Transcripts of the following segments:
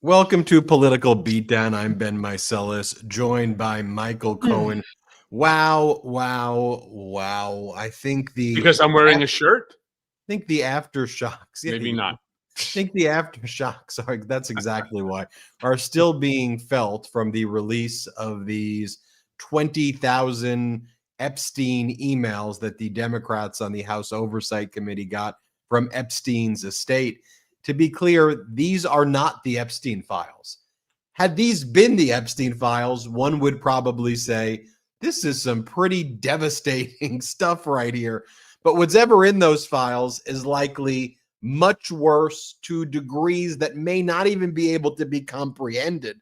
Welcome to Political Beatdown. I'm Ben Meiselas, joined by Michael Cohen. Wow, wow, wow. I think Because I'm wearing a shirt? the aftershocks. Maybe not. I think the aftershocks are that's exactly why are still being felt from the release of these 20,000 Epstein emails that the Democrats on the House Oversight Committee got from Epstein's estate. To be clear, these are not the Epstein files. Had these been the Epstein files, one would probably say, this is some pretty devastating stuff right here. But what's ever in those files is likely much worse to degrees that may not even be able to be comprehended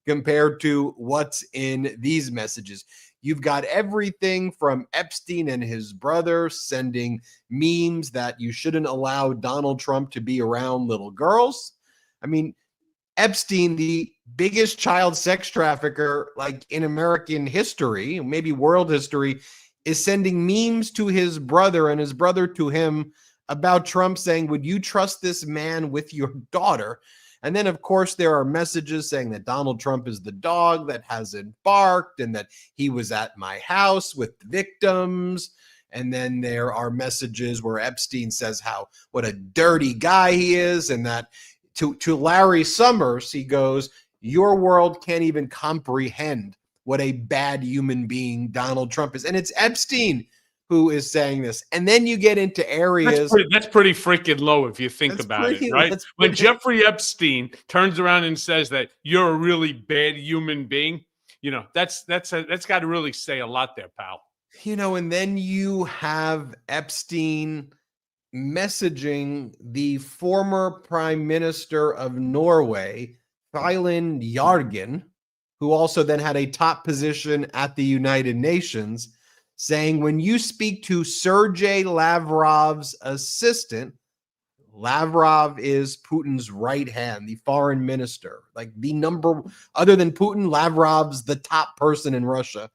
compared to what's in these messages. You've got everything from Epstein and his brother sending memes that you shouldn't allow Donald Trump to be around little girls. I mean, Epstein, the biggest child sex trafficker like in American history, maybe world history, is sending memes to his brother and his brother to him about Trump saying, would you trust this man with your daughter? And then, of course, there are messages saying that Donald Trump is the dog that hasn't barked and that he was at my house with the victims. And then there are messages where Epstein says what a dirty guy he is, and that to Larry Summers, he goes, your world can't even comprehend what a bad human being Donald Trump is. And it's Epstein who is saying this. And then you get into areas. That's pretty freaking low if you think about it, right? When Jeffrey Epstein turns around and says that you're a really bad human being, that's got to really say a lot there, pal. And then you have Epstein messaging the former prime minister of Norway, Thailand Yargen, who also then had a top position at the United Nations, saying when you speak to Sergei Lavrov's assistant, Lavrov is Putin's right hand, the foreign minister, like the number, other than Putin, Lavrov's the top person in Russia.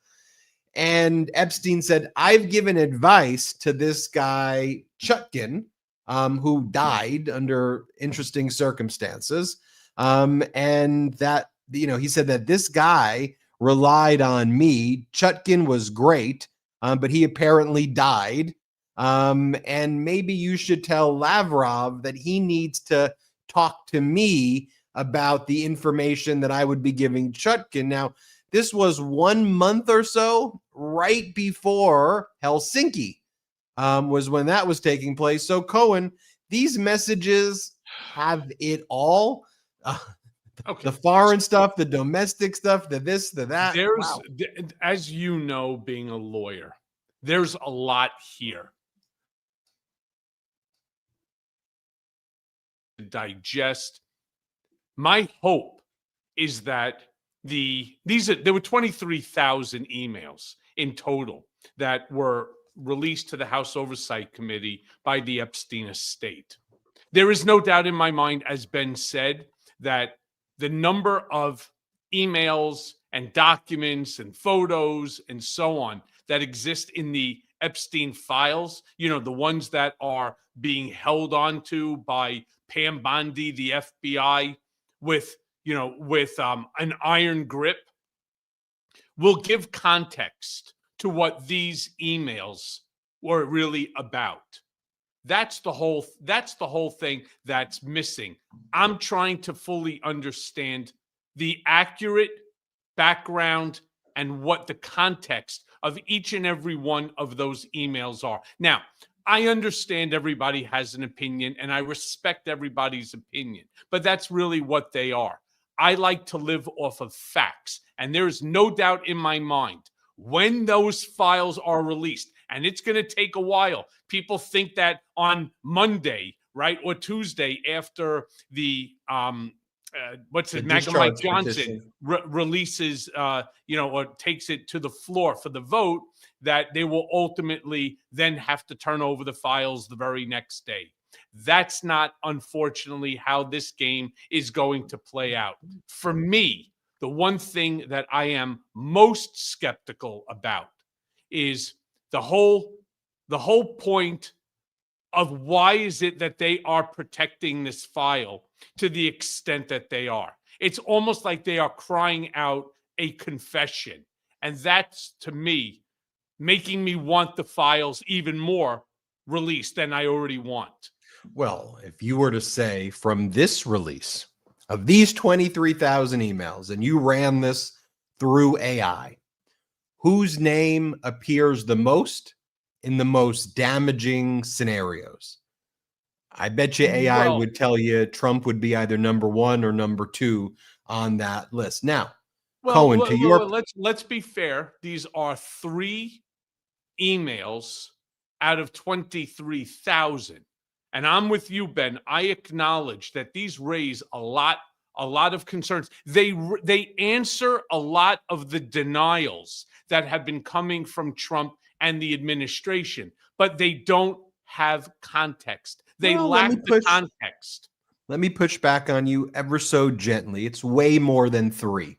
And Epstein said, I've given advice to this guy, Chutkin, who died under interesting circumstances. And that, he said that this guy relied on me. Chutkin was great, but he apparently died. And maybe you should tell Lavrov that he needs to talk to me about the information that I would be giving Chutkin. Now, this was 1 month or so right before Helsinki was when that was taking place. So, Cohen, these messages have it all. Okay. The foreign stuff, the domestic stuff, the this, the that. As you know, being a lawyer, there's a lot here. Digest. My hope is that there were 23,000 emails in total that were released to the House Oversight Committee by the Epstein estate. There is no doubt in my mind, as Ben said, that the number of emails and documents and photos and so on that exist in the Epstein files, the ones that are being held onto by Pam Bondi, the FBI, with an iron grip, will give context to what these emails were really about. That's the whole thing that's missing. I'm trying to fully understand the accurate background and what the context of each and every one of those emails are. Now, I understand everybody has an opinion, and I respect everybody's opinion, but that's really what they are. I like to live off of facts, and there is no doubt in my mind when those files are released, and it's going to take a while. People think that on Monday, right, or Tuesday after the Mike Johnson releases, or takes it to the floor for the vote, that they will ultimately then have to turn over the files the very next day. That's not, unfortunately, how this game is going to play out. For me, the one thing that I am most skeptical about is the whole point of why is it that they are protecting this file to the extent that they are. It's almost like they are crying out a confession. And that's, to me, making me want the files even more released than I already want. Well, if you were to say from this release of these 23,000 emails and you ran this through AI, whose name appears the most in the most damaging scenarios? I bet you AI Well, would tell you Trump would be either number one or number two on that list. Now, well, Cohen, to your let's be fair. These are 3 emails out of 23,000. And I'm with you, Ben. I acknowledge that these raise a lot of concerns. They answer a lot of the denials that have been coming from Trump and the administration, but they don't have context. They well, lack the context. let me push back on you ever so gently. It's way more than 3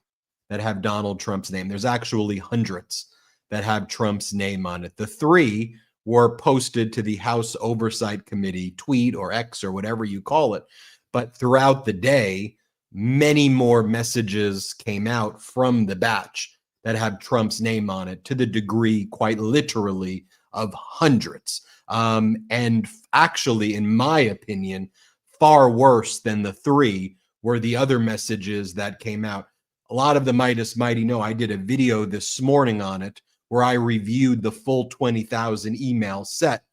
that have Donald Trump's name. There's actually hundreds that have Trump's name on it. The 3 were posted to the House Oversight Committee tweet or X or whatever you call it. But throughout the day, many more messages came out from the batch that have Trump's name on it, to the degree, quite literally, of hundreds. And actually, in my opinion, far worse than the 3 were the other messages that came out. A lot of the Midas Mighty know I did a video this morning on it where I reviewed the full 20,000 email set,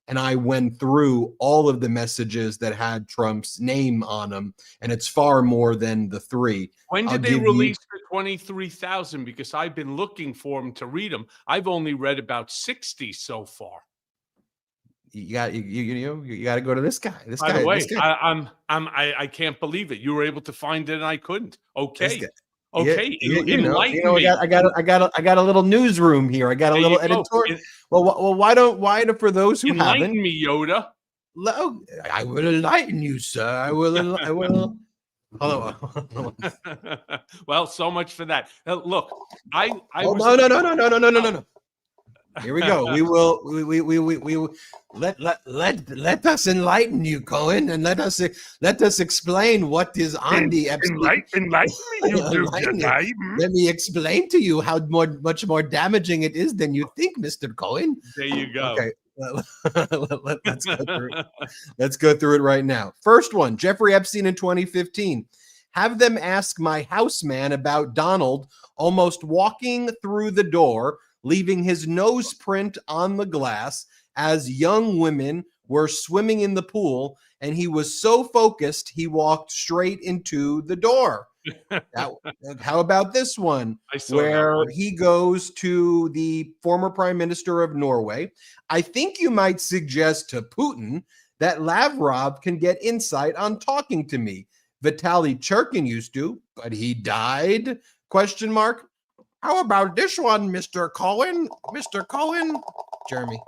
and I went through all of the messages that had Trump's name on them, and it's far more than the 3. When I'll did they give you release the 23,000? Because I've been looking for them to read them. I've only read about 60 so far. you got you got to go to this guy. By the way, I can't believe it. You were able to find it and I couldn't. This Okay. guy. Yeah, Okay. you Enlighten know, me. I got a little newsroom here. I got a There little you go. editorial. Well, why for those who Enlighten haven't, me, Yoda. I will enlighten you, sir. I will. Hold on. Well, so much for that. Look, I Oh, was no. Here we go. We will let us enlighten you, Cohen, and let us explain what is on the Epstein. enlighten me, you Enlighten you. Let me explain to you how much more damaging it is than you think, Mr. Cohen. There you go. Okay, let's go through it. Let's go through it right now. First one, Jeffrey Epstein in 2015. Have them ask my houseman about Donald almost walking through the door, leaving his nose print on the glass as young women were swimming in the pool, and he was so focused he walked straight into the door. How about this one, where he goes to the former prime minister of Norway? I think you might suggest to Putin that Lavrov can get insight on talking to me. Vitaly Churkin used to, but he died? Question mark. How about this one, Mr. Cohen? Mr. Cohen? Jeremy.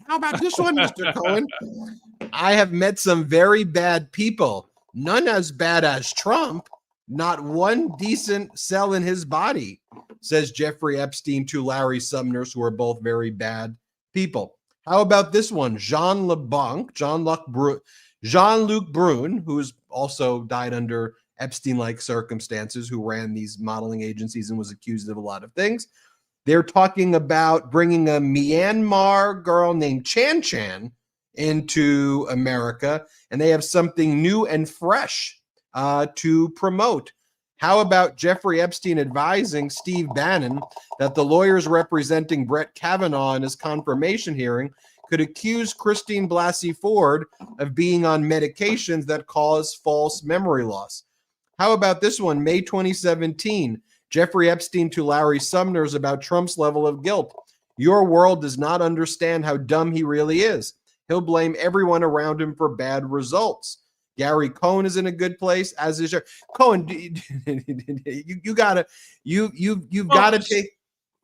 How about this one, Mr. Cohen? I have met some very bad people. None as bad as Trump. Not one decent cell in his body, says Jeffrey Epstein to Larry Sumners, who are both very bad people. How about this one? Jean-Luc Brun, who's also died under Epstein-like circumstances, who ran these modeling agencies and was accused of a lot of things. They're talking about bringing a Myanmar girl named Chan Chan into America, and they have something new and fresh to promote. How about Jeffrey Epstein advising Steve Bannon that the lawyers representing Brett Kavanaugh in his confirmation hearing could accuse Christine Blasey Ford of being on medications that cause false memory loss? How about this one? May 2017, Jeffrey Epstein to Larry Sumners about Trump's level of guilt. Your world does not understand how dumb he really is. He'll blame everyone around him for bad results. Gary Cohen is in a good place, as is your Cohen. You've got to take.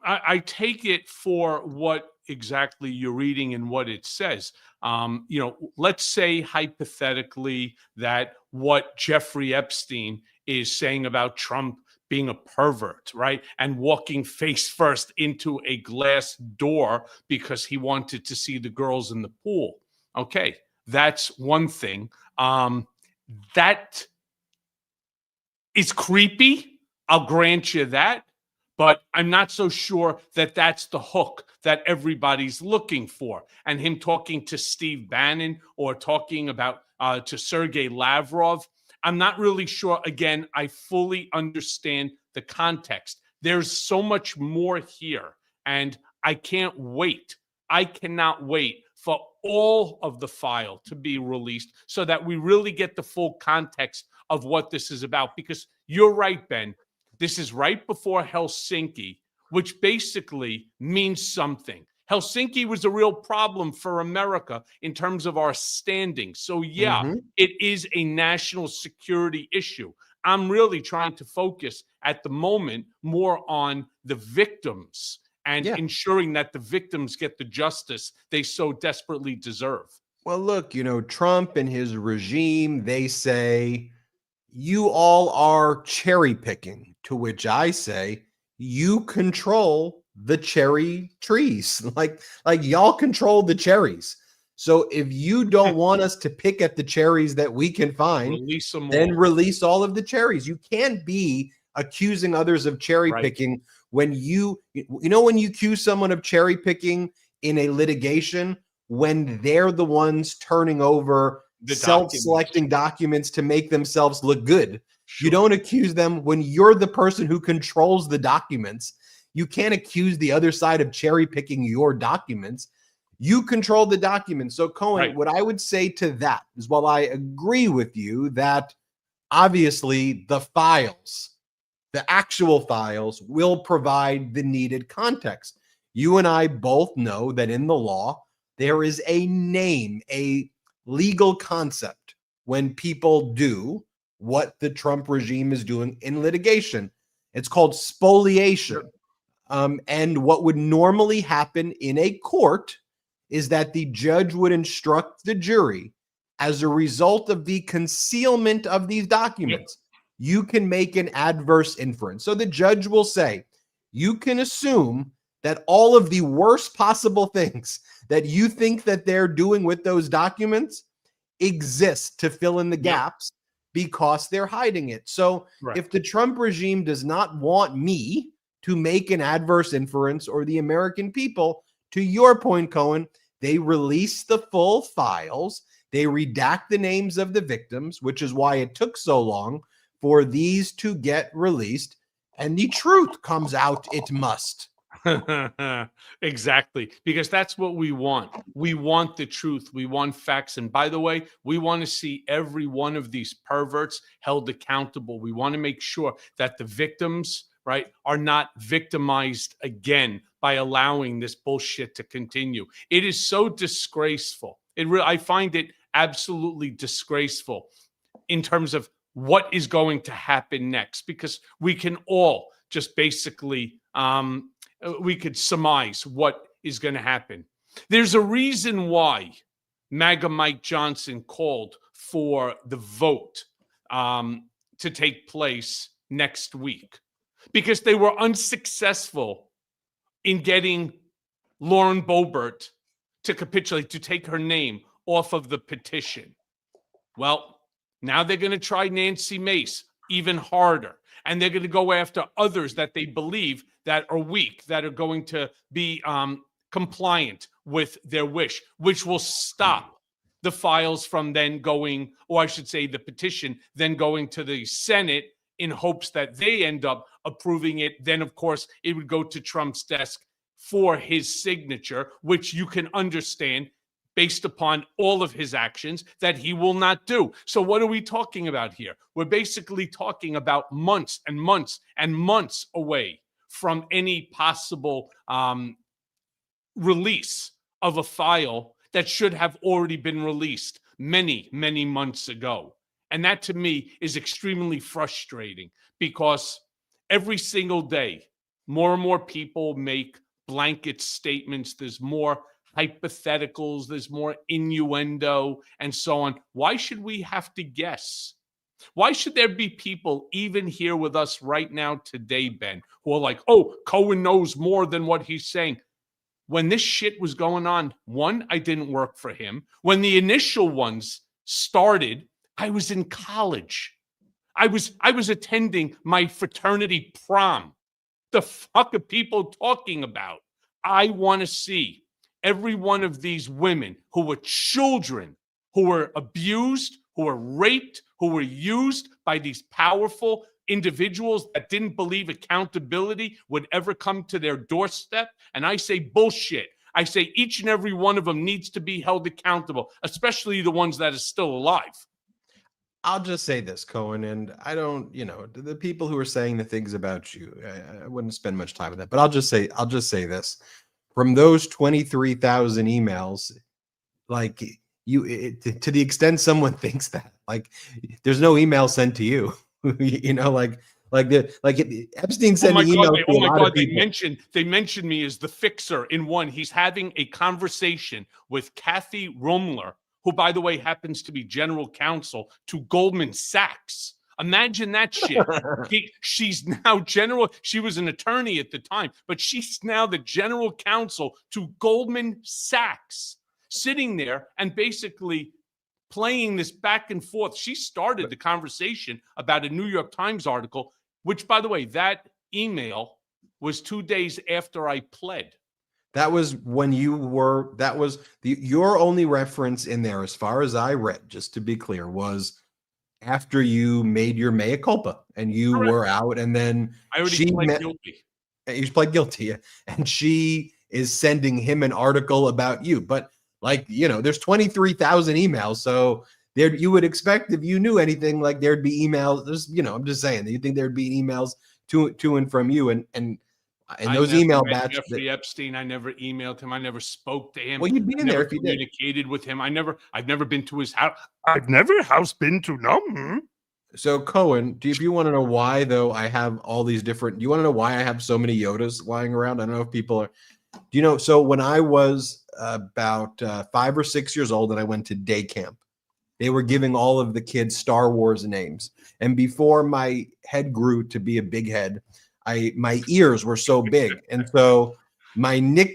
I take it for what exactly you're reading and what it says. Let's say hypothetically that what Jeffrey Epstein is saying about Trump being a pervert, right? And walking face first into a glass door because he wanted to see the girls in the pool. Okay, that's one thing. That It's creepy. I'll grant you that. But I'm not so sure that that's the hook that everybody's looking for. And him talking to Steve Bannon or talking about to Sergei Lavrov, I'm not really sure. Again, I fully understand the context. There's so much more here. And I can't wait. I cannot wait for all of the file to be released so that we really get the full context of what this is about. Because you're right, Ben. This is right before Helsinki, which basically means something. Helsinki was a real problem for America in terms of our standing. So, yeah, Mhm. it is a national security issue. I'm really trying to focus at the moment more on the victims and Yeah. ensuring that the victims get the justice they so desperately deserve. Well, look, Trump and his regime, they say, you all are cherry picking, to which I say, you control the cherry trees. Like y'all control the cherries. So if you don't want us to pick at the cherries that we can find, Release them then all. release all of the cherries. You can't be accusing others of cherry Right. picking when when you accuse someone of cherry picking in a litigation, when they're the ones turning over The documents. self-selecting documents to make themselves look good. You Sure. don't accuse them when you're the person who controls the documents. You can't accuse the other side of cherry picking your documents. You control the documents. So, Cohen, Right. what I would say to that is, while I agree with you that obviously the actual files will provide the needed context. You and I both know that in the law, there is a name, a legal concept when people do what the Trump regime is doing in litigation. It's called Sure. spoliation. And what would normally happen in a court is that the judge would instruct the jury, as a result of the concealment of these Yep. documents, you can make an adverse inference. So the judge will say, you can assume that all of the worst possible things that you think that they're doing with those documents exist to fill in the Yep. gaps because they're hiding it. So Right. if the Trump regime does not want me to make an adverse inference, or the American people, to your point, Cohen, they release the full files. They redact the names of the victims, which is why it took so long for these to get released. And the truth comes out, it must. Exactly, because that's what we want. We want the truth. We want facts. And by the way, we want to see every one of these perverts held accountable. We want to make sure that the victims, right, are not victimized again by allowing this bullshit to continue. It is so disgraceful. I find it absolutely disgraceful in terms of what is going to happen next, because we can all just basically we could surmise what is going to happen. There's a reason why MAGA Mike Johnson called for the vote to take place next week, because they were unsuccessful in getting Lauren Boebert to capitulate, to take her name off of the petition. Well, now they're going to try Nancy Mace even harder. And they're going to go after others that they believe that are weak, that are going to be compliant with their wish, which will stop the files from then going, or I should say the petition, then going to the Senate in hopes that they end up approving it. Then, of course, it would go to Trump's desk for his signature, which you can understand based upon all of his actions that he will not do. So what are we talking about here? We're basically talking about months and months and months away from any possible release of a file that should have already been released many, many months ago. And that to me is extremely frustrating, because every single day, more and more people make blanket statements. There's more hypotheticals, there's more innuendo, and so on. Why should we have to guess? Why should there be people even here with us right now today, Ben, who are like, oh, Cohen knows more than what he's saying? When this shit was going on, one, I didn't work for him. When the initial ones started, I was in college. I was attending my fraternity prom. The fuck are people talking about? I want to see every one of these women who were children, who were abused, who were raped, who were used by these powerful individuals that didn't believe accountability would ever come to their doorstep. And I say bullshit. I say each and every one of them needs to be held accountable, especially the ones that are still alive. I'll just say this, Cohen, and I don't, the people who are saying the things about you, I wouldn't spend much time with that. But I'll just say this: from those 23,000 emails, like to the extent someone thinks that, like, there's no email sent to you, Epstein sending emails to a lot of people. They mentioned me as the fixer in one. He's having a conversation with Kathy Rumler, who, by the way, happens to be general counsel to Goldman Sachs. Imagine that shit. She's now she was an attorney at the time, but she's now the general counsel to Goldman Sachs, sitting there and basically playing this back and forth. She started the conversation about a New York Times article, which, by the way, that email was 2 days after I pled. That was when your only reference in there, as far as I read, just to be clear, was after you made your mea culpa and you were out, and then I already pled guilty. You pled guilty, and she is sending him an article about you. But there's 23,000 emails, so there you would expect, if you knew anything, like there'd be emails. I'm just saying that you think there'd be emails to and from you, and those email batches. Jeffrey Epstein, I never emailed him. I never spoke to him. Well, you'd be in there if you communicated with him. I've never been to his house. I've never been to no. So Cohen, if you want to know why, though, I have all these different. Do you want to know why I have so many Yodas lying around? I don't know if people are. Do you know? So when I was about 5 or 6 years old, and I went to day camp, they were giving all of the kids Star Wars names, and before my head grew to be a big head, my ears were so big, and so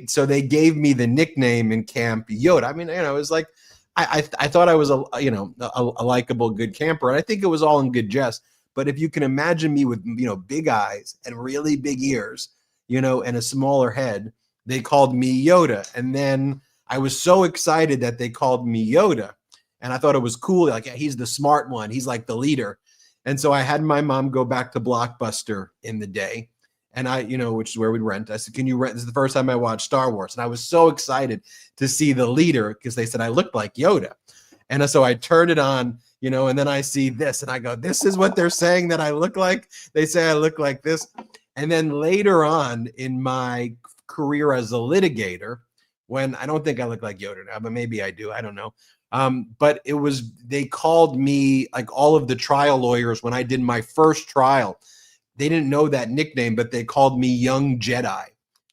so they gave me the nickname in camp Yoda. I mean, it was like I thought I was a likable, good camper, and I think it was all in good jest. But if you can imagine me with big eyes and really big ears, and a smaller head, they called me Yoda, and then I was so excited that they called me Yoda, and I thought it was cool. Like, yeah, he's the smart one. He's like the leader. And so I had my mom go back to Blockbuster in the day, and which is where we'd rent. I said, "Can you rent?" This is the first time I watched Star Wars, and I was so excited to see the leader because they said I looked like Yoda, and so I turned it on, and then I see this, and I go, "This is what they're saying that I look like." They say I look like this, and then later on in my career as a litigator, when I don't think I look like Yoda now, but maybe I do. I don't know. But they called me, like all of the trial lawyers, when I did my first trial, they didn't know that nickname, but they called me Young Jedi.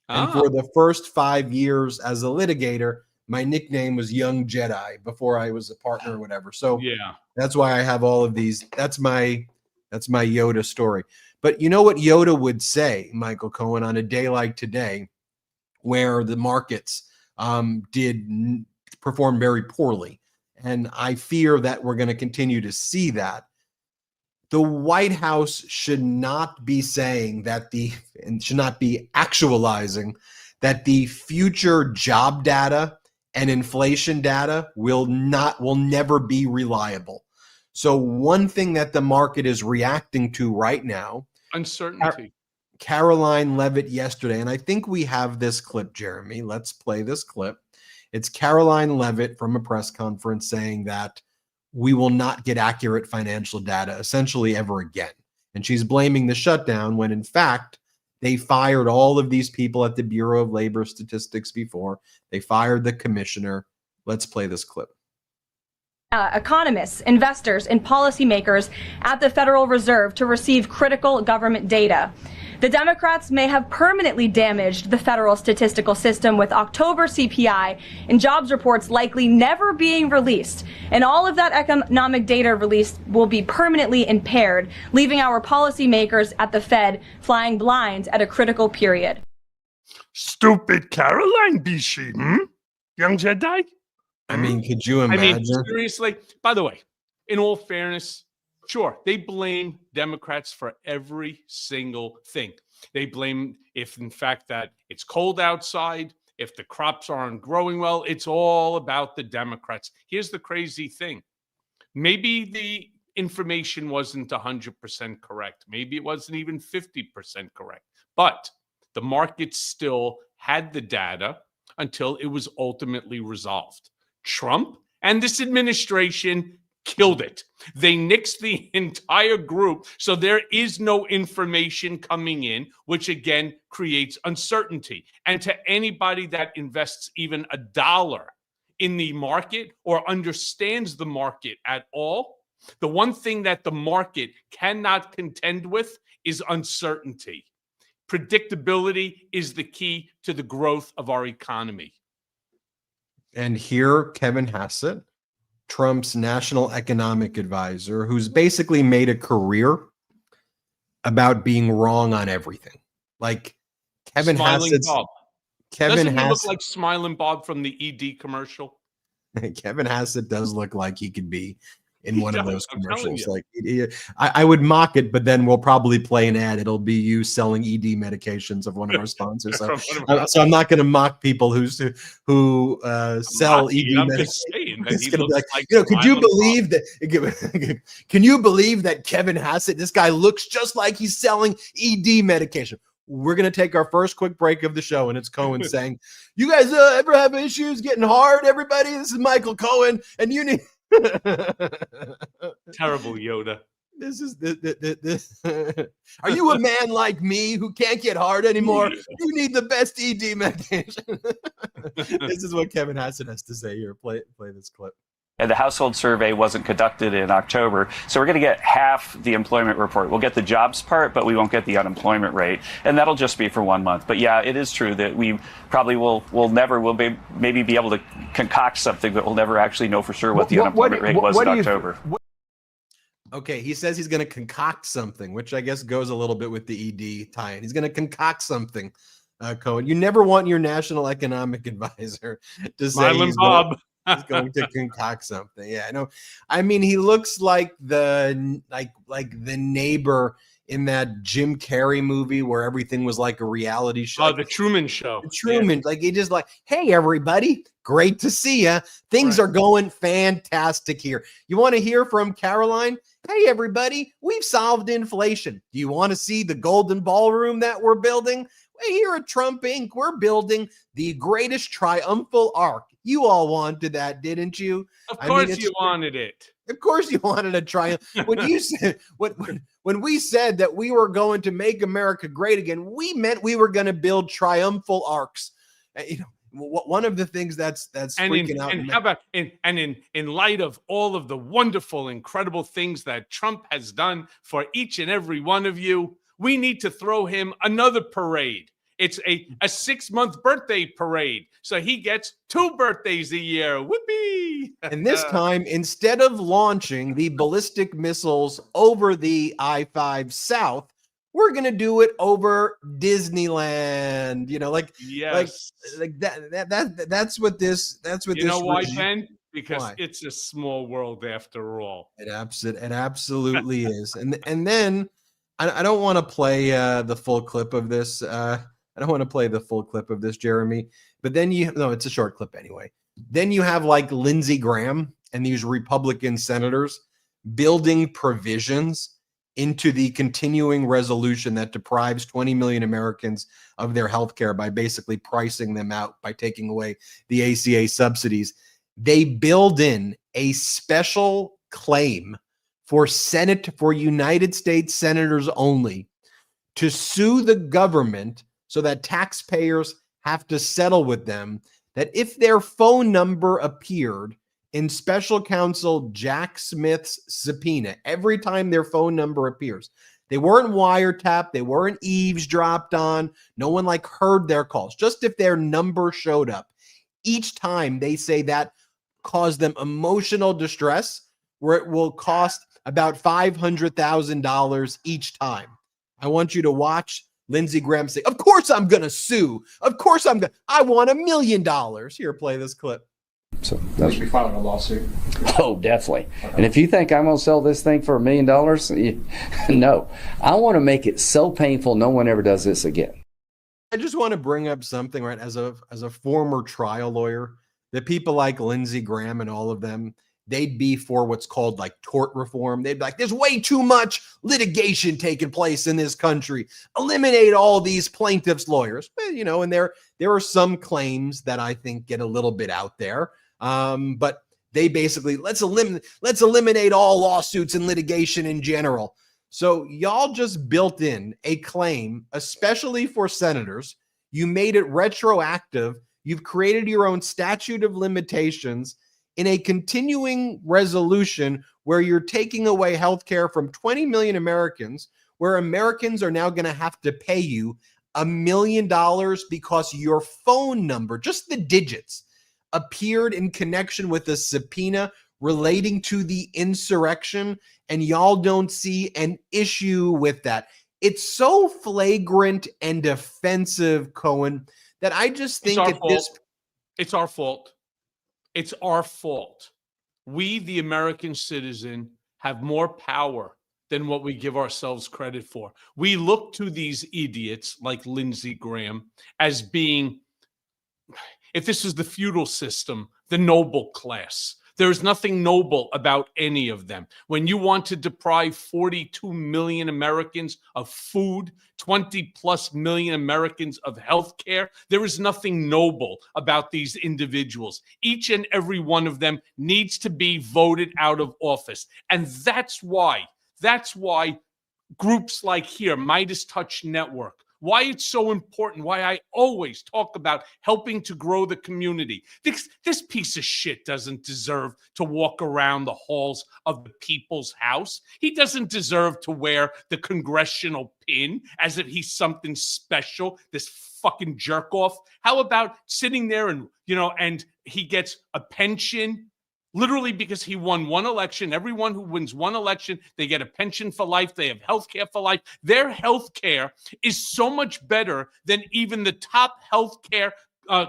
And for the first 5 years as a litigator, my nickname was Young Jedi before I was a partner or whatever. So yeah, that's why I have all of these. That's my Yoda story. But you know what Yoda would say, Michael Cohen, on a day like today, where the markets did perform very poorly. And I fear that we're going to continue to see that. The White House should not be saying that and should not be actualizing that the future job data and inflation data will never be reliable. So one thing that the market is reacting to right now, uncertainty. Caroline Levitt yesterday, and I think we have this clip, Jeremy. Let's play this clip. It's Caroline Levitt from a press conference saying that we will not get accurate financial data essentially ever again. And she's blaming the shutdown when, in fact, they fired all of these people at the Bureau of Labor Statistics before. They fired the commissioner. Let's play this clip. Economists, investors, and policymakers at the Federal Reserve to receive critical government data. The Democrats may have permanently damaged the federal statistical system with October CPI and jobs reports likely never being released. And all of that economic data released will be permanently impaired, leaving our policymakers at the Fed flying blind at a critical period. Stupid Caroline, be she, Young Jedi? I mean, could you imagine? Seriously? By the way, in all fairness, Sure, they blame Democrats for every single thing. They blame if, in fact, that it's cold outside, if the crops aren't growing well, it's all about the Democrats. Here's the crazy thing. Maybe the information wasn't 100% correct. Maybe it wasn't even 50% correct. But the market still had the data until it was ultimately resolved. Trump and this administration killed it. They nixed the entire group, so there is no information coming in, which again creates uncertainty. And to anybody that invests even $1 in the market or understands the market at all, the one thing that the market cannot contend with is uncertainty. Predictability is the key to the growth of our economy. And here, Kevin Hassett, Trump's national economic advisor, who's basically made a career about being wrong on everything. Like Kevin Hassett's Bob. Kevin Doesn't he Hassett look like Smiling Bob from the ED commercial? Kevin Hassett does look like he could be in one of those I'm telling commercials. you. Like I would mock it, but then we'll probably play an ad. It'll be you selling ED medications of one of our sponsors. So, so I'm not going to mock people who sell ED I'm medications. just saying that It's he going to be looks like, like could you Smiling believe that? Can you believe that Kevin Hassett, this guy looks just like he's selling ED medication? We're going to take our first quick break of the show, and it's Cohen saying, you guys ever have issues getting hard, everybody? This is Michael Cohen, and you need... Terrible Yoda. This is this. Are you a man like me who can't get hard anymore? You need the best ED medication. This is what Kevin Hassett has to say here. Play this clip. And the household survey wasn't conducted in October, so we're going to get half the employment report. We'll get the jobs part, but we won't get the unemployment rate, and that'll just be for 1 month. But yeah, it is true that we probably will maybe be able to concoct something, but we'll never actually know for sure what the unemployment rate was in October. Okay, he says he's going to concoct something, which I guess goes a little bit with the ED tie-in. He's going to concoct something, Cohen. You never want your national economic advisor to say he's going to concoct something. Yeah, no, I mean he looks like the neighbor in that Jim Carrey movie where everything was like a reality show. Oh, the Truman Show. The Truman, like he just like, hey everybody, great to see ya. Things are going fantastic here. You want to hear from Caroline? Hey everybody, we've solved inflation. Do you want to see the golden ballroom that we're building? Here at Trump Inc., we're building the greatest triumphal arc. You all wanted that, didn't you? Of course you wanted it. Of course you wanted a triumph. When you said when we said that we were going to make America great again, we meant we were going to build triumphal arcs. You know, one of the things that's freaking out. And how about in light of all of the wonderful, incredible things that Trump has done for each and every one of you, we need to throw him another parade. It's a 6-month birthday parade. So he gets 2 birthdays a year. Whoopee! And this time, instead of launching the ballistic missiles over the I-5 South, we're going to do it over Disneyland. You know, like that's what this you know why, Ben? Because it's a small world after all. It absolutely is. And then I don't want to play the full clip of this. I don't want to play the full clip of this, Jeremy. But then it's a short clip anyway. Then you have like Lindsey Graham and these Republican senators building provisions into the continuing resolution that deprives 20 million Americans of their health care by basically pricing them out by taking away the ACA subsidies. They build in a special claim for United States senators only to sue the government so that taxpayers have to settle with them, that if their phone number appeared in special counsel Jack Smith's subpoena, every time their phone number appears, they weren't wiretapped, they weren't eavesdropped on, no one like heard their calls, just if their number showed up. Each time they say that caused them emotional distress, where it will cost about $500,000 each time. I want you to watch Lindsey Graham say, of course I'm going to sue. Of course I want $1 million. Here, play this clip. So Will you be filing a lawsuit? oh, definitely. And if you think I'm going to sell this thing for $1 million, no. I want to make it so painful no one ever does this again. I just want to bring up something, right? As a former trial lawyer, that people like Lindsey Graham and all of them, they'd be for what's called like tort reform. They'd be like, there's way too much litigation taking place in this country. Eliminate all these plaintiffs' lawyers. Well, and there are some claims that I think get a little bit out there. But they basically let's eliminate all lawsuits and litigation in general. So y'all just built in a claim, especially for senators. You made it retroactive. You've created your own statute of limitations in a continuing resolution where you're taking away health care from 20 million Americans, where Americans are now going to have to pay you $1 million because your phone number, just the digits, appeared in connection with a subpoena relating to the insurrection, and y'all don't see an issue with that. It's so flagrant and offensive, Cohen, that I just think it's our fault. It's our fault. We, the American citizen, have more power than what we give ourselves credit for. We look to these idiots like Lindsey Graham as being, if this was the feudal system, the noble class. There is nothing noble about any of them. When you want to deprive 42 million Americans of food, 20 plus million Americans of health care, there is nothing noble about these individuals. Each and every one of them needs to be voted out of office. And that's why groups like here, Midas Touch Network, why it's so important, why I always talk about helping to grow the community. This piece of shit doesn't deserve to walk around the halls of the people's house. He doesn't deserve to wear the congressional pin as if he's something special, this fucking jerk off. How about sitting there and he gets a pension literally because he won one election. Everyone who wins one election, they get a pension for life. They have health care for life. Their health care is so much better than even the top health care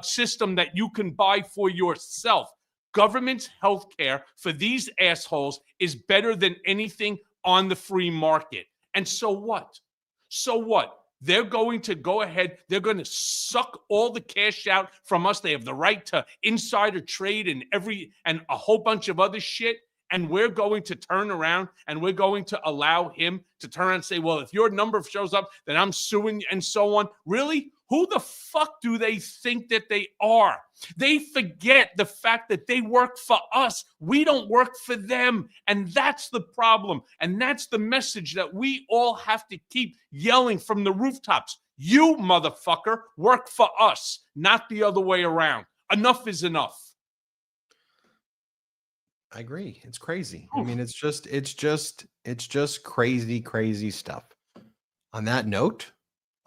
system that you can buy for yourself. Government's health care for these assholes is better than anything on the free market. And so what? So what? They're going to go ahead. They're going to suck all the cash out from us. They have the right to insider trade and a whole bunch of other shit. And we're going to turn around and we're going to allow him to turn around and say, well, if your number shows up, then I'm suing you and so on. Really? Who the fuck do they think that they are? They forget the fact that they work for us. We don't work for them. And that's the problem. And that's the message that we all have to keep yelling from the rooftops. You, motherfucker, work for us, not the other way around. Enough is enough. I agree. It's crazy. I mean, it's just crazy, crazy stuff. On that note,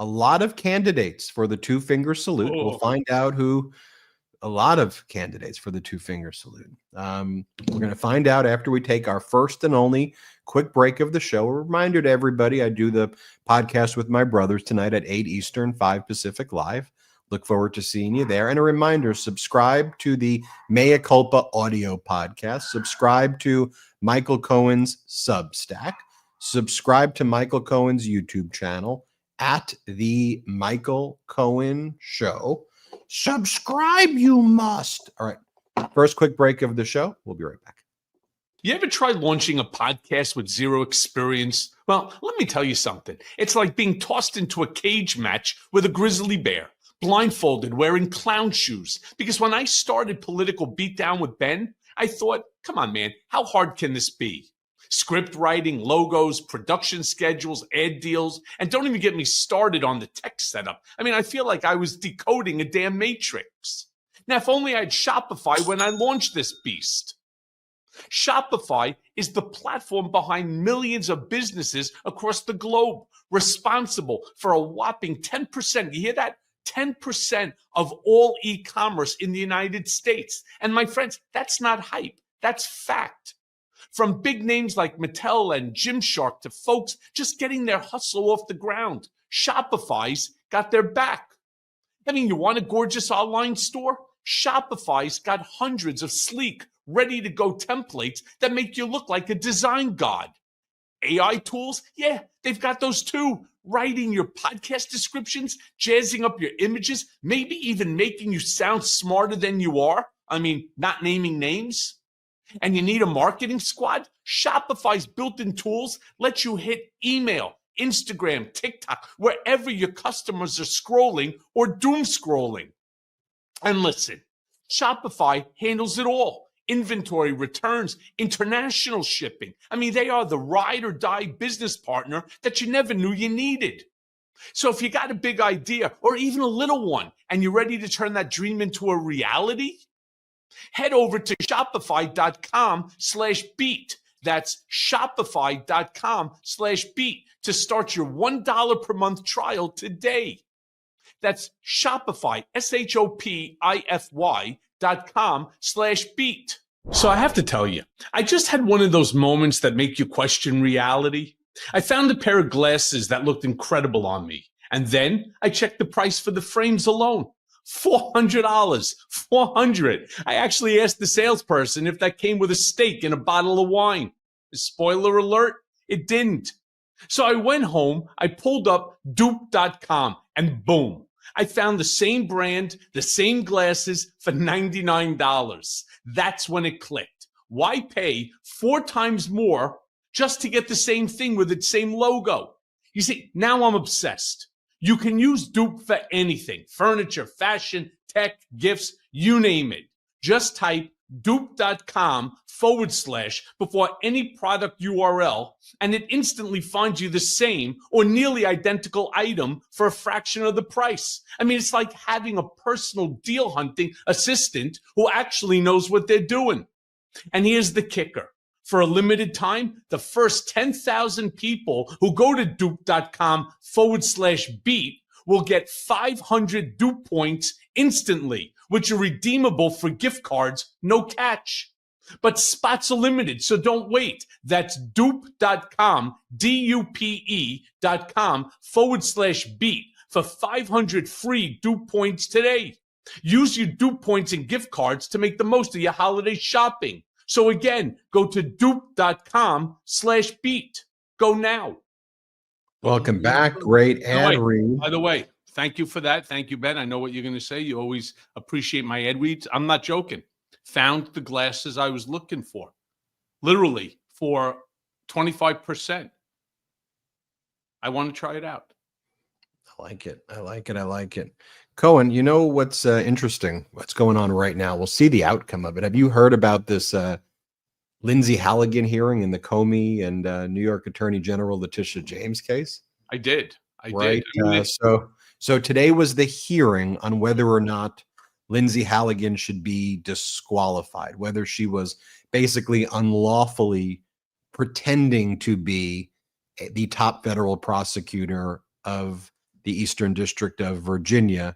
a lot of candidates for the two-finger salute. We'll find out a lot of candidates for the two-finger salute. We're going to find out after we take our first and only quick break of the show. A reminder to everybody, I do the podcast with my brothers tonight at 8 Eastern, 5 Pacific live. Look forward to seeing you there. And a reminder, subscribe to the Mea Culpa audio podcast. Subscribe to Michael Cohen's Substack. Subscribe to Michael Cohen's YouTube channel at The Michael Cohen Show. Subscribe, you must. All right. First quick break of the show. We'll be right back. You ever tried launching a podcast with zero experience? Well, let me tell you something. It's like being tossed into a cage match with a grizzly bear, blindfolded, wearing clown shoes. Because when I started Political Beatdown with Ben, I thought, come on, man, how hard can this be? Script writing, logos, production schedules, ad deals, and don't even get me started on the tech setup. I mean, I feel like I was decoding a damn matrix. Now, if only I had Shopify when I launched this beast. Shopify is the platform behind millions of businesses across the globe, responsible for a whopping 10%. You hear that? 10% of all e-commerce in the United States. And my friends, that's not hype. That's fact. From big names like Mattel and Gymshark to folks just getting their hustle off the ground, Shopify's got their back. I mean, you want a gorgeous online store? Shopify's got hundreds of sleek, ready-to-go templates that make you look like a design god. AI tools, yeah, they've got those too. Writing your podcast descriptions, jazzing up your images, maybe even making you sound smarter than you are. I mean, not naming names. And you need a marketing squad? Shopify's built-in tools let you hit email, Instagram, TikTok, wherever your customers are scrolling or doom scrolling. And listen, Shopify handles it all. Inventory, returns, international shipping. I mean, they are the ride or die business partner that you never knew you needed. So if you got a big idea or even a little one and you're ready to turn that dream into a reality, head over to shopify.com/beat. That's shopify.com/beat to start your $1 per month trial today. That's Shopify, shopify.com/beat. So I have to tell you, I just had one of those moments that make you question reality. I found a pair of glasses that looked incredible on me. And then I checked the price for the frames alone. $400, $400. I actually asked the salesperson if that came with a steak and a bottle of wine. Spoiler alert, it didn't. So I went home, I pulled up dupe.com, and boom, I found the same brand, the same glasses for $99. That's when it clicked. Why pay 4 times more just to get the same thing with its same logo? You see, now I'm obsessed. You can use Dupe for anything: furniture, fashion, tech, gifts, you name it. Just type dupe.com/ before any product URL, and it instantly finds you the same or nearly identical item for a fraction of the price. I mean, it's like having a personal deal hunting assistant who actually knows what they're doing. And here's the kicker. For a limited time, the first 10,000 people who go to dupe.com/beat will get 500 Dupe points instantly, which are redeemable for gift cards, no catch. But spots are limited, so don't wait. That's dupe.com, dupe.com/beat for 500 free Dupe points today. Use your Dupe points and gift cards to make the most of your holiday shopping. So again, go to dupe.com/beat. Go now. Welcome back. Great ad read. By the way, thank you for that. Thank you, Ben. I know what you're going to say. You always appreciate my ad reads. I'm not joking. Found the glasses I was looking for, literally for 25%. I want to try it out. I like it. I like it. I like it. Cohen, you know what's interesting? What's going on right now? We'll see the outcome of it. Have you heard about this Lindsay Halligan hearing in the Comey and New York Attorney General Letitia James case? I did. I right? did. So today was the hearing on whether or not Lindsay Halligan should be disqualified, whether she was basically unlawfully pretending to be the top federal prosecutor of the Eastern District of Virginia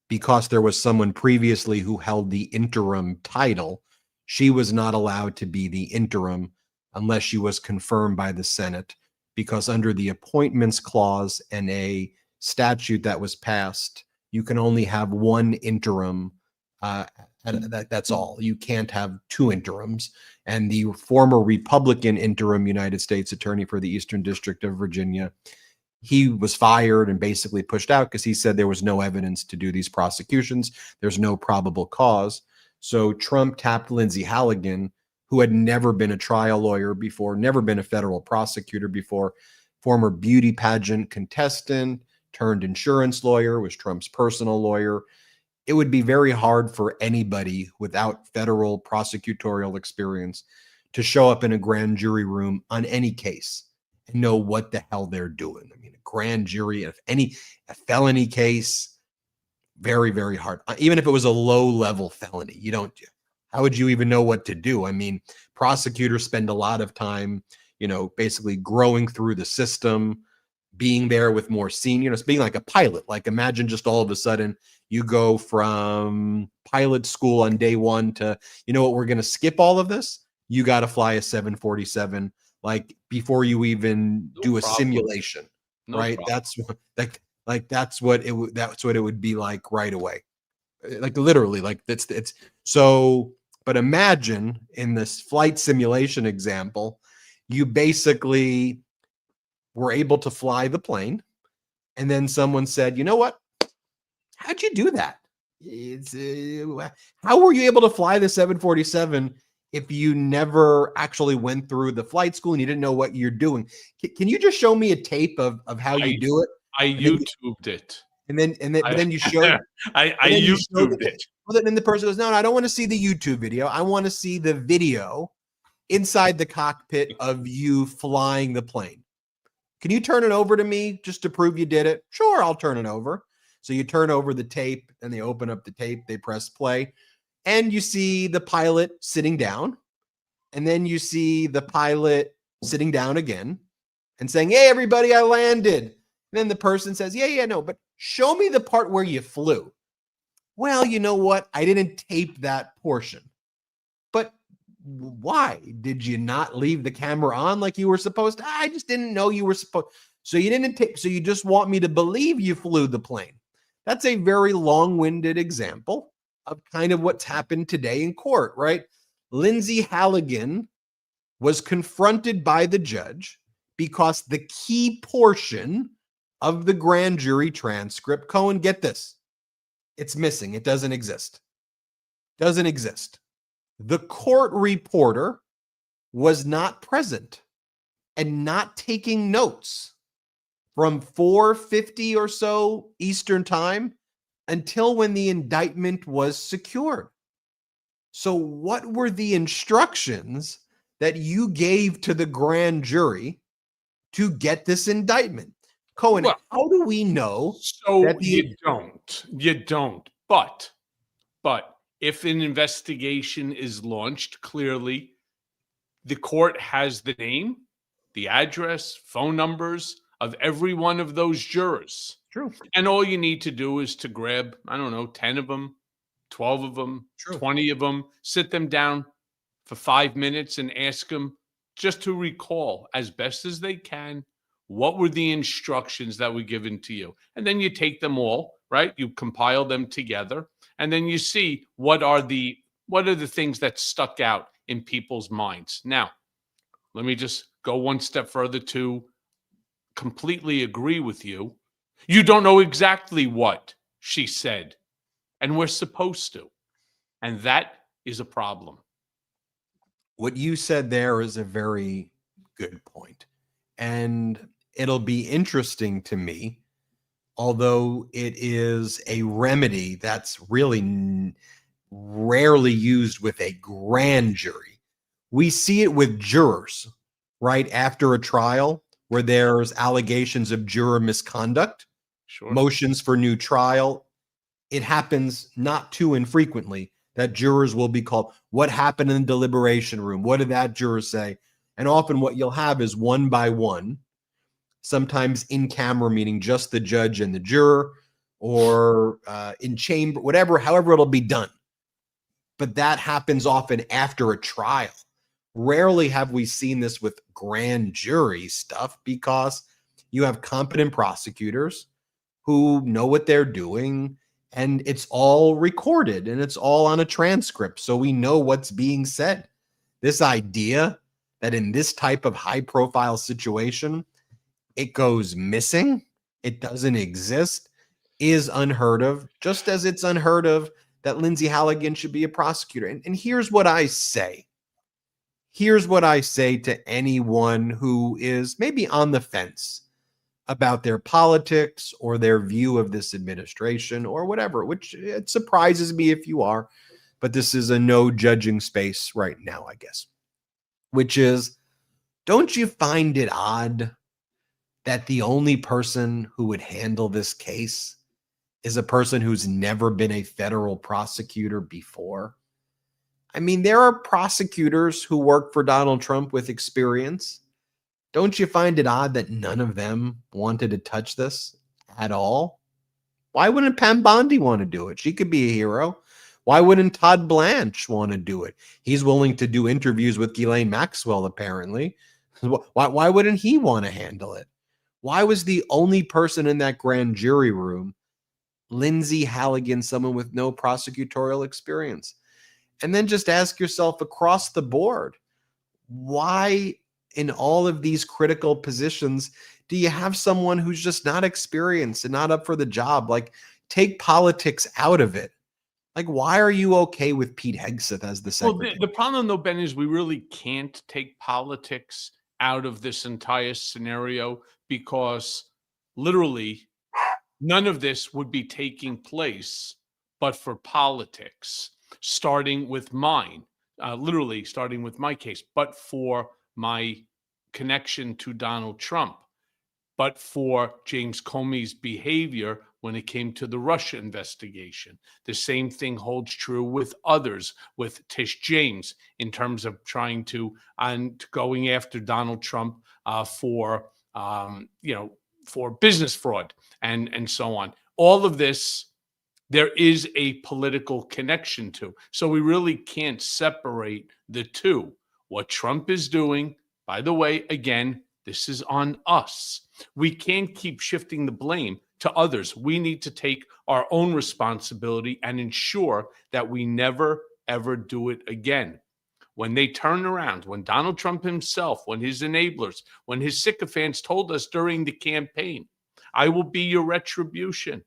because there was someone previously who held the interim title. She was not allowed to be the interim unless she was confirmed by the Senate, because under the appointments clause and a statute that was passed, you can only have one interim. That's all. You can't have 2 interims. And the former Republican interim United States Attorney for the Eastern District of Virginia, he was fired and basically pushed out because he said there was no evidence to do these prosecutions. There's no probable cause. So Trump tapped Lindsay Halligan, who had never been a trial lawyer before, never been a federal prosecutor before, former beauty pageant contestant, turned insurance lawyer, was Trump's personal lawyer. It would be very hard for anybody without federal prosecutorial experience to show up in a grand jury room on any case and know what the hell they're doing. I mean, a grand jury, a felony case, very, very hard. Even if it was a low-level felony, how would you even know what to do? I mean, prosecutors spend a lot of time, basically growing through the system, being there with more seniors, being like a pilot. Like, imagine just all of a sudden you go from pilot school on day 1 to, we're going to skip all of this. You got to fly a 747, like before you even do a simulation, right? Problem. That's what it would be like right away. like literally, like it's so. But imagine in this flight simulation example, you basically were able to fly the plane, and then someone said, "You know what? How'd you do that? How were you able to fly the 747 if you never actually went through the flight school and you didn't know what you're doing? Can you just show me a tape of how you do it?" I And then YouTubed it. but then you showed I then you showed YouTubed it. well, then the person goes, no, I don't want to see the YouTube video. I want to see the video inside the cockpit of you flying the plane. Can you turn it over to me just to prove you did it? Sure, I'll turn it over. So you turn over the tape and they open up the tape, they press play, and you see the pilot sitting down. And then you see the pilot sitting down again and saying, "Hey, everybody, I landed." And then the person says, yeah, no, but show me the part where you flew. Well, you know what? I didn't tape that portion. But why? Did you not leave the camera on like you were supposed to? I just didn't know you were supposed. So you didn't tape. So you just want me to believe you flew the plane. That's a very long-winded example of kind of what's happened today in court, right? Lindsay Halligan was confronted by the judge because the key portion of the grand jury transcript, Cohen, get this, it's missing. It doesn't exist. Doesn't exist. The court reporter was not present and not taking notes from 4:50 or so Eastern time until when the indictment was secured. So what were the instructions that you gave to the grand jury to get this indictment? Cohen, Well, how do we know So that you don't. But if an investigation is launched, clearly the court has the name, the address, phone numbers of every one of those jurors. True. And all you need to do is to grab, I don't know, 10 of them, 12 of them, True. 20 of them, sit them down for 5 minutes and ask them just to recall as best as they can what were the instructions that were given to you. And then you take them all, right? You compile them together, and then you see what are the things that stuck out in people's minds. Now, let me just go one step further to completely agree with you. You don't know exactly what she said, and we're supposed to. And that is a problem. What you said there is a very good point. And it'll be interesting to me, although it is a remedy that's really rarely used with a grand jury. We see it with jurors, right? After a trial where there's allegations of juror misconduct, Sure. motions for new trial. It happens not too infrequently that jurors will be called. What happened in the deliberation room? What did that juror say? And often what you'll have is one by one, sometimes in camera, meaning just the judge and the juror, or in chamber, whatever, however it'll be done. But that happens often after a trial. Rarely have we seen this with grand jury stuff because you have competent prosecutors who know what they're doing, and it's all recorded and it's all on a transcript. So we know what's being said. This idea that in this type of high profile situation, it goes missing, it doesn't exist, is unheard of, just as it's unheard of that Lindsay Halligan should be a prosecutor. And here's what I say. Here's what I say to anyone who is maybe on the fence about their politics or their view of this administration or whatever, which it surprises me if you are, but this is a no judging space right now, I guess, which is, don't you find it odd that the only person who would handle this case is a person who's never been a federal prosecutor before? I mean, there are prosecutors who work for Donald Trump with experience. Don't you find it odd that none of them wanted to touch this at all? Why wouldn't Pam Bondi want to do it? She could be a hero. Why wouldn't Todd Blanche want to do it? He's willing to do interviews with Ghislaine Maxwell, apparently. Why wouldn't he want to handle it? Why was the only person in that grand jury room Lindsay Halligan, someone with no prosecutorial experience. And then just ask yourself across the board, why in all of these critical positions do you have someone who's just not experienced and not up for the job? Like, take politics out of it. Like, why are you okay with Pete Hegseth as the Well, secretary? the problem, though, Ben, is we really can't take politics out of this entire scenario, because literally none of this would be taking place but for politics, starting with mine, literally starting with my case, but for my connection to Donald Trump, but for James Comey's behavior when it came to the Russia investigation. The same thing holds true with others, with Tish James, in terms of trying to, and going after Donald Trump for, for business fraud and so on. All of this, there is a political connection to. So we really can't separate the two. What Trump is doing, by the way, again, this is on us. We can't keep shifting the blame to others. We need to take our own responsibility and ensure that we never, ever do it again. When they turn around, when Donald Trump himself, when his enablers, when his sycophants told us during the campaign, I will be your retribution,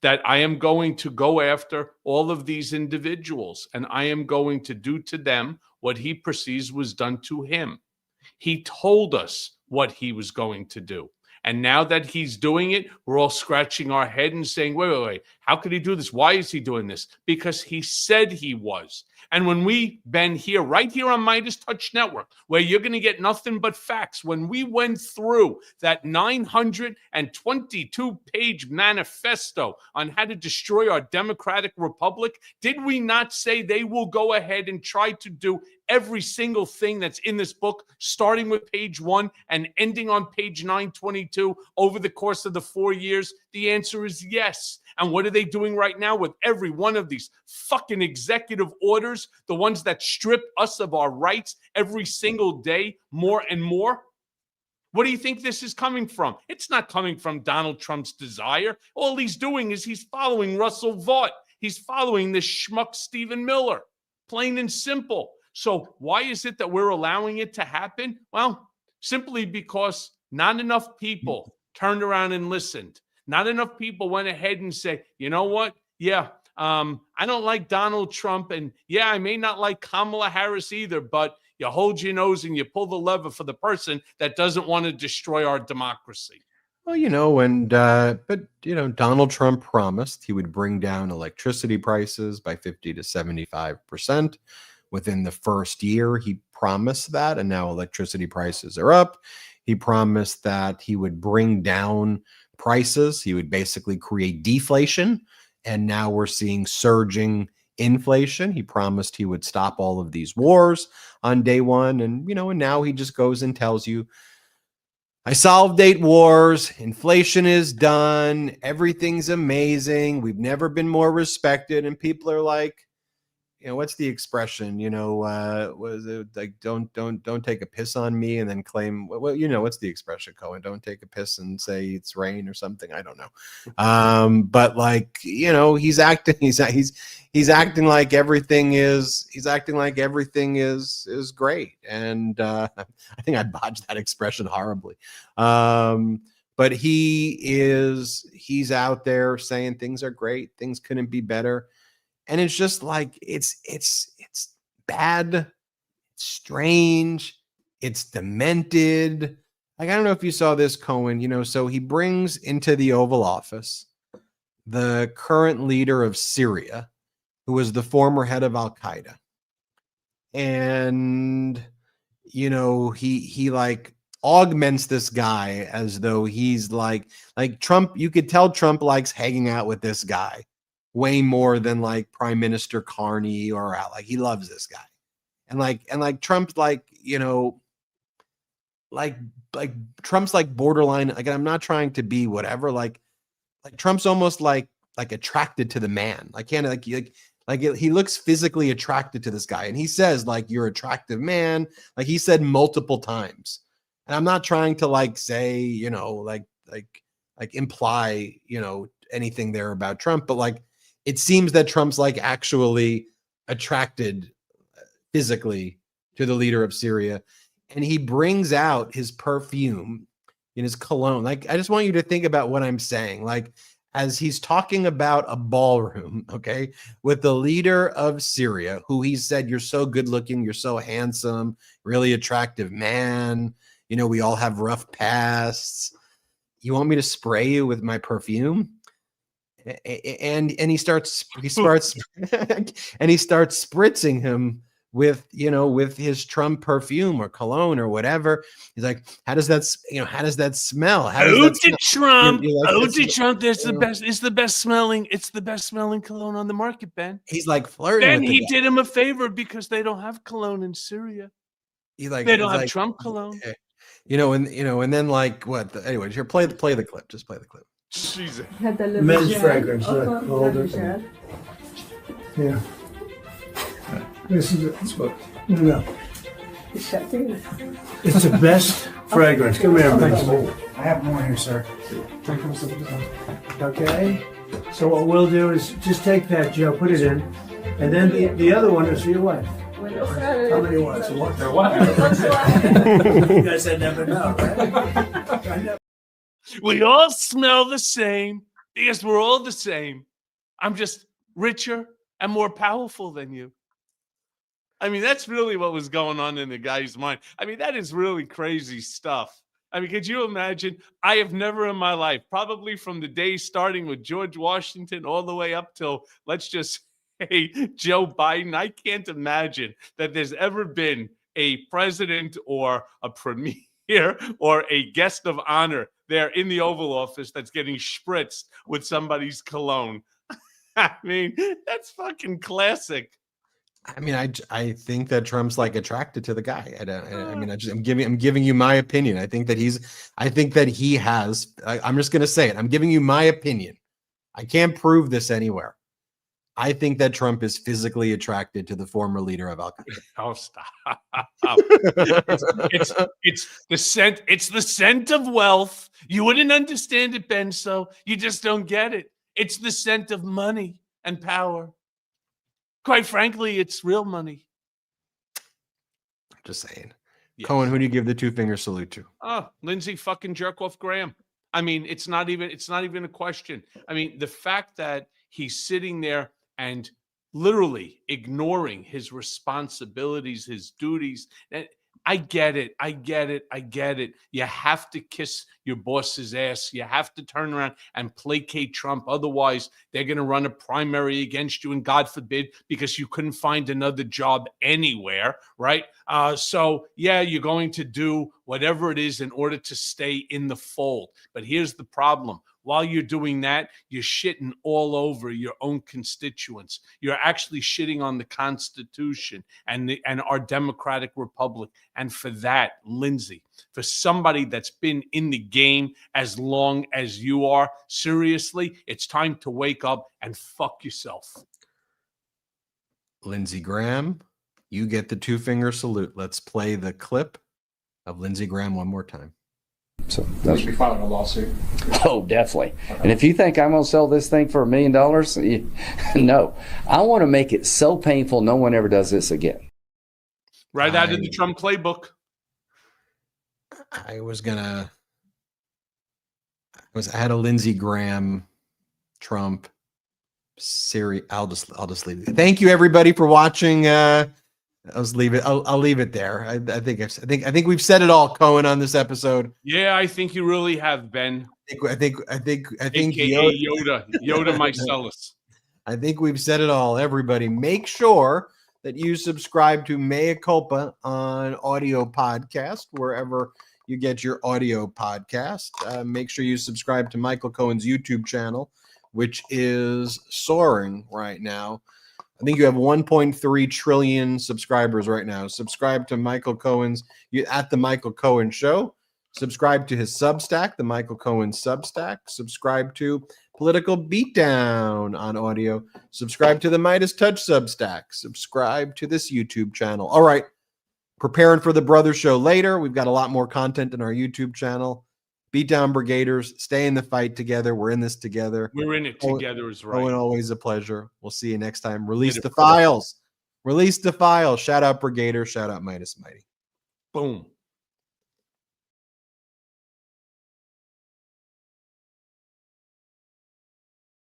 that I am going to go after all of these individuals and I am going to do to them what he perceives was done to him. He told us what he was going to do. And now that he's doing it, we're all scratching our head and saying, wait, how could he do this? Why is he doing this? Because he said he was. And when we, Ben, here, right here on Midas Touch Network, where you're going to get nothing but facts, when we went through that 922-page manifesto on how to destroy our democratic republic, did we not say they will go ahead and try to do every single thing that's in this book, starting with page 1 and ending on page 922 over the course of the 4 years? The answer is yes. And what are they doing right now with every one of these fucking executive orders, the ones that strip us of our rights every single day, more and more? What do you think this is coming from? It's not coming from Donald Trump's desire. All he's doing is he's following Russell Vought. He's following this schmuck Stephen Miller, plain and simple. So why is it that we're allowing it to happen? Well, simply because not enough people turned around and listened. Not enough people went ahead and said, you know what? Yeah, I don't like Donald Trump. And yeah, I may not like Kamala Harris either, but you hold your nose and you pull the lever for the person that doesn't want to destroy our democracy. Well, Donald Trump promised he would bring down electricity prices by 50 to 75% within the first year. He promised that, and now electricity prices are up. He promised that he would bring down prices. He would basically create deflation, and now we're seeing surging inflation. He promised he would stop all of these wars on day one, and now he just goes and tells you, I solved 8 wars, inflation is done, everything's amazing, we've never been more respected. And people are like, what's the expression? Was it like, don't take a piss on me and then claim, well, what's the expression, Cohen? Don't take a piss and say it's rain or something. I don't know. But he's acting like everything is great. And I think I botched that expression horribly. But he's out there saying things are great, things couldn't be better. And it's just like, it's bad, it's strange, it's demented. Like, I don't know if you saw this, Cohen, so he brings into the Oval Office the current leader of Syria, who was the former head of Al-Qaeda. And, he like augments this guy as though he's like Trump. You could tell Trump likes hanging out with this guy way more than like Prime Minister Carney or like he loves this guy. And Trump's like Trump's like borderline. Like, I'm not trying to be whatever. Like Trump's almost like attracted to the man. He looks physically attracted to this guy. And he says, like, you're an attractive man. Like he said multiple times. And I'm not trying to say, like imply, anything there about Trump, but like it seems that Trump's like actually attracted physically to the leader of Syria, and he brings out his perfume in his cologne. Like, I just want you to think about what I'm saying. Like, as he's talking about a ballroom, okay, with the leader of Syria, who he said, "You're so good looking, you're so handsome, really attractive man. We all have rough pasts. You want me to spray you with my perfume?" And he starts and he starts spritzing him with his Trump perfume or cologne or whatever. He's like, how does that smell? How does that smell? Trump. Like, Trump. That's the best. It's the best smelling. It's the best smelling cologne on the market, Ben. He's like flirting. Then with he did him a favor because they don't have cologne in Syria. They don't have Trump cologne. And then like what? Anyways, here, play the clip. Just play the clip. Jesus. Men's fragrance. Hold it. Yeah. This is it. No. It's the best fragrance. Come here, please. I have more here, sir. Okay. So what we'll do is just take that, Joe, put it in, and then the other one is for your wife. How many wives? One. Their wife. You guys never know, right? We all smell the same because we're all the same. I'm just richer and more powerful than you. I mean, that's really what was going on in the guy's mind. I mean, that is really crazy stuff. I mean, could you imagine? I have never in my life, probably from the day starting with George Washington all the way up till, let's just say, Joe Biden, I can't imagine that there's ever been a president or a premier or a guest of honor there in the Oval Office that's getting spritzed with somebody's cologne. I mean, that's fucking classic. I mean, I think that Trump's like attracted to the guy. I'm giving you my opinion. I'm just going to say it. I'm giving you my opinion. I can't prove this anywhere. I think that Trump is physically attracted to the former leader of Al Qaeda. Oh, stop. It's the scent. It's the scent of wealth. You wouldn't understand it, Ben, so you just don't get it. It's the scent of money and power. Quite frankly, it's real money. Just saying. Yes. Cohen, who do you give the two-finger salute to? Oh, Lindsey fucking jerk off Graham. I mean, it's not even a question. I mean, the fact that he's sitting there and literally ignoring his responsibilities, his duties. And I get it. You have to kiss your boss's ass. You have to turn around and placate Trump. Otherwise, they're going to run a primary against you. And God forbid, because you couldn't find another job anywhere, right? So, yeah, you're going to do whatever it is in order to stay in the fold. But here's the problem. While you're doing that, you're shitting all over your own constituents. You're actually shitting on the Constitution and our democratic republic. And for that, Lindsey, for somebody that's been in the game as long as you are, seriously, it's time to wake up and fuck yourself. Lindsey Graham, you get the two-finger salute. Let's play the clip of Lindsey Graham one more time. So We should be filing a lawsuit. Oh, definitely. And if you think I'm going to sell this thing for $1 million, no. I want to make it so painful no one ever does this again. Right out of the Trump playbook. I had a Lindsey Graham, Trump, Siri. I'll just leave it. Thank you everybody for watching. I'll leave it there. I think we've said it all, Cohen, on this episode. Yeah, I think you really have, Ben. I think AKA Yoda Meiselas. I think we've said it all. Everybody, make sure that you subscribe to Mea Culpa on audio podcast, wherever you get your audio podcast. Make sure you subscribe to Michael Cohen's YouTube channel, which is soaring right now. I think you have 1.3 trillion subscribers right now. Subscribe to Michael Cohen's at the Michael Cohen Show. Subscribe to his Substack, the Michael Cohen Substack. Subscribe to Political Beatdown on audio. Subscribe to the Midas Touch Substack. Subscribe to this YouTube channel. All right. Preparing for the Brother Show later. We've got a lot more content in our YouTube channel. Beat down brigaders. Stay in the fight together. We're in this together. We're in it together is right. Cohen, always a pleasure. We'll see you next time. Release Later, the brother. files. Release the files. Shout out Brigader. Shout out Midas Mighty. Boom.